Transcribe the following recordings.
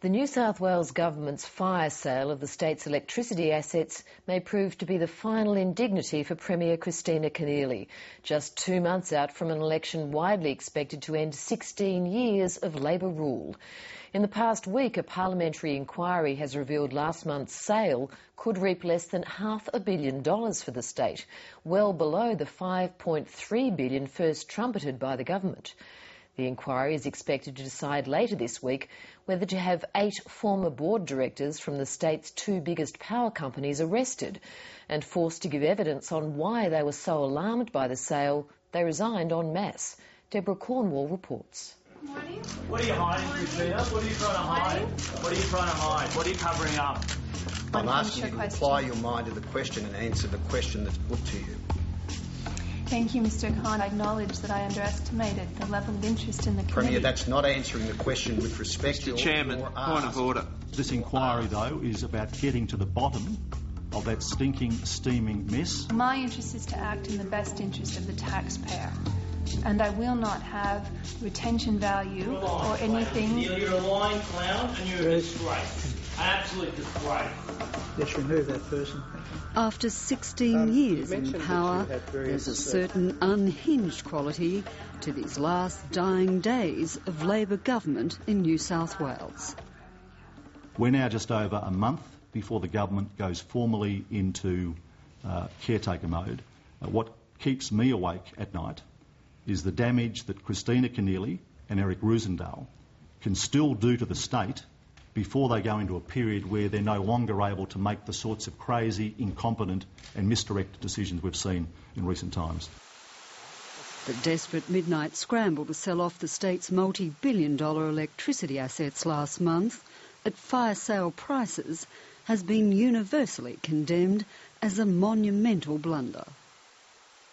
The New South Wales Government's fire sale of the state's electricity assets may prove to be the final indignity for Premier Christina Keneally, just 2 months out from an election widely expected to end 16 years of Labor rule. In the past week, a parliamentary inquiry has revealed last month's sale could reap less than $500 million for the state, well below the $5.3 billion first trumpeted by the government. The inquiry is expected to decide later this week whether to have 8 former board directors from the state's 2 biggest power companies arrested and forced to give evidence on why they were so alarmed by the sale they resigned en masse. Deborah Cornwall reports. Morning. What are you hiding, Christina? What are you trying to hide? What are you trying to hide? What are you covering up? I'm asking you to apply your mind to the question and answer the question that's put to you. Thank you, Mr. Khan. I acknowledge that I underestimated the level of interest in the committee. Premier, that's not answering the question with respect to... Mr. Chairman, point of order. This inquiry, though, is about getting to the bottom of that stinking, steaming mess. My interest is to act in the best interest of the taxpayer. And I will not have retention value or anything... You're a lying clown and you're a disgrace. An absolute disgrace. Let's remove that person. After 16 years in power, there's a certain unhinged quality to these last dying days of Labor government in New South Wales. We're now just over a month before the government goes formally into caretaker mode. What keeps me awake at night is the damage that Christina Keneally and Eric Roozendaal can still do to the state before they go into a period where they're no longer able to make the sorts of crazy, incompetent and misdirected decisions we've seen in recent times. The desperate midnight scramble to sell off the state's multi-billion-dollar electricity assets last month at fire sale prices has been universally condemned as a monumental blunder.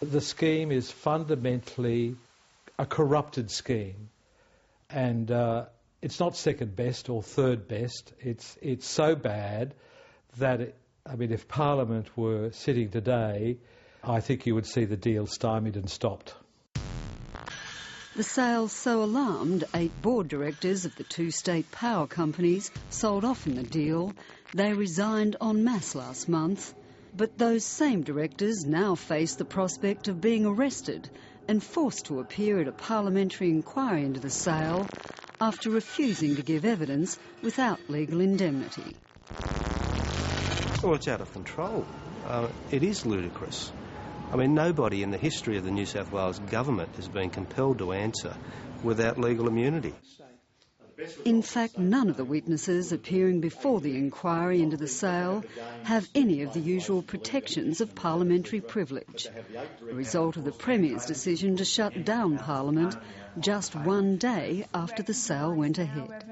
The scheme is fundamentally a corrupted scheme, and it's not second best or third best. It's so bad that, if Parliament were sitting today, I think you would see the deal stymied and stopped. The sale so alarmed 8 board directors of the 2 state power companies sold off in the deal, they resigned en masse last month. But those same directors now face the prospect of being arrested and forced to appear at a parliamentary inquiry into the sale after refusing to give evidence without legal indemnity. Well, it's out of control. It is ludicrous. Nobody in the history of the New South Wales government has been compelled to answer without legal immunity. In fact, none of the witnesses appearing before the inquiry into the sale have any of the usual protections of parliamentary privilege, a result of the Premier's decision to shut down Parliament just 1 day after the sale went ahead.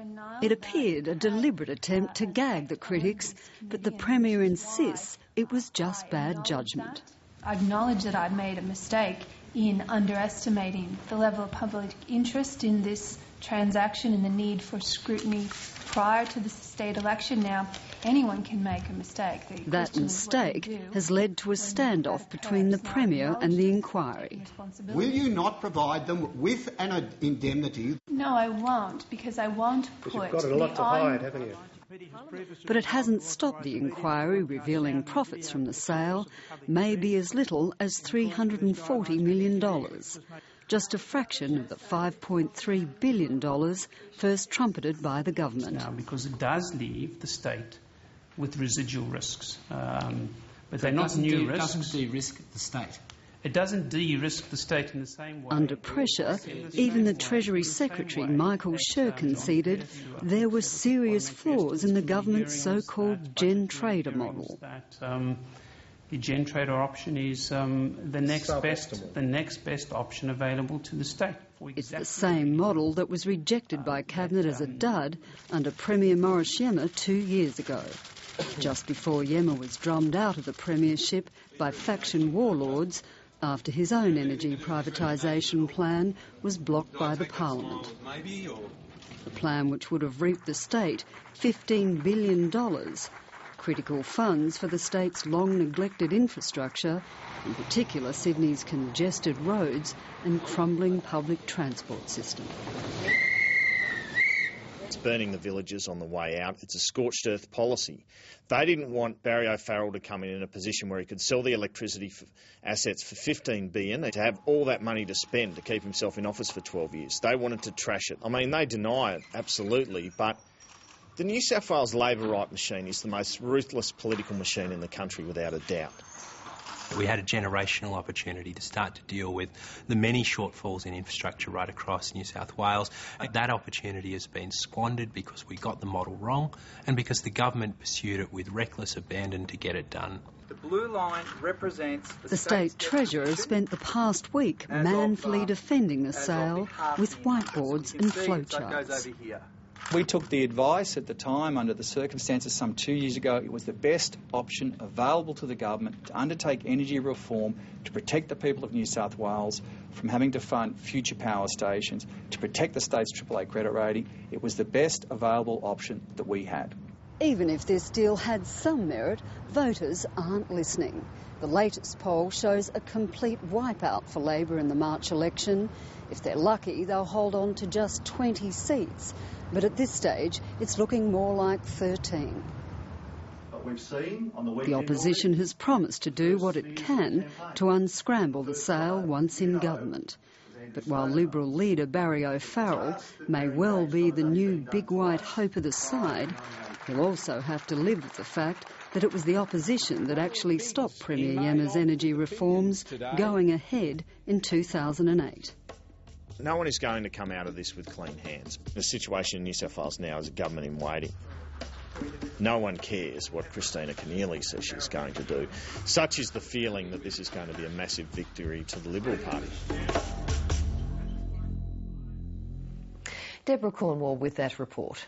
It appeared a deliberate attempt to gag the critics, but the Premier insists it was just bad judgment. I acknowledge that I made a mistake in underestimating the level of public interest in this transaction and the need for scrutiny prior to the state election. Now, anyone can make a mistake. That mistake has led to a standoff between the Premier and the inquiry. Will you not provide them with an indemnity? No, I won't, because I won't put... You've got a lot to hide, haven't you? But it hasn't stopped the inquiry revealing profits from the sale may be as little as $340 million, just a fraction of the $5.3 billion first trumpeted by the government. Now, because it does leave the state with residual risks, but they're not new risks. It doesn't de-risk the state. It doesn't de-risk the state in the same way. Under pressure, even the Treasury Secretary, Michael Schur, conceded there were serious flaws in the government's so-called gen trader model. The gen trader option is the next best option available to the state. It's the same model that was rejected by Cabinet as a dud under Premier Morris Yema 2 years ago, just before Yema was drummed out of the premiership by faction warlords after his own energy privatisation plan was blocked by the Parliament. The plan which would have reaped the state $15 billion, critical funds for the state's long-neglected infrastructure, in particular Sydney's congested roads and crumbling public transport system. It's burning the villages on the way out. It's a scorched earth policy. They didn't want Barry O'Farrell to come in a position where he could sell the electricity assets for $15 billion and to have all that money to spend to keep himself in office for 12 years. They wanted to trash it. I mean, they deny it, absolutely, but the New South Wales Labor right machine is the most ruthless political machine in the country, without a doubt. We had a generational opportunity to start to deal with the many shortfalls in infrastructure right across New South Wales. That opportunity has been squandered because we got the model wrong and because the government pursued it with reckless abandon to get it done. The blue line represents the State Treasurer spent the past week manfully defending the sale with whiteboards and flowcharts. We took the advice at the time, under the circumstances some 2 years ago. It was the best option available to the government to undertake energy reform, to protect the people of New South Wales from having to fund future power stations, to protect the state's AAA credit rating. It was the best available option that we had. Even if this deal had some merit, voters aren't listening. The latest poll shows a complete wipeout for Labor in the March election. If they're lucky, they'll hold on to just 20 seats. But at this stage, it's looking more like 13. The opposition has promised to do what it can to unscramble the sale once in government. But while Liberal leader Barry O'Farrell may well be the new big white hope of the side, he'll also have to live with the fact that it was the opposition that actually stopped Premier Yema's energy reforms going ahead in 2008. No one is going to come out of this with clean hands. The situation in New South Wales now is a government in waiting. No one cares what Christina Keneally says she's going to do. Such is the feeling that this is going to be a massive victory to the Liberal Party. Deborah Cornwall with that report.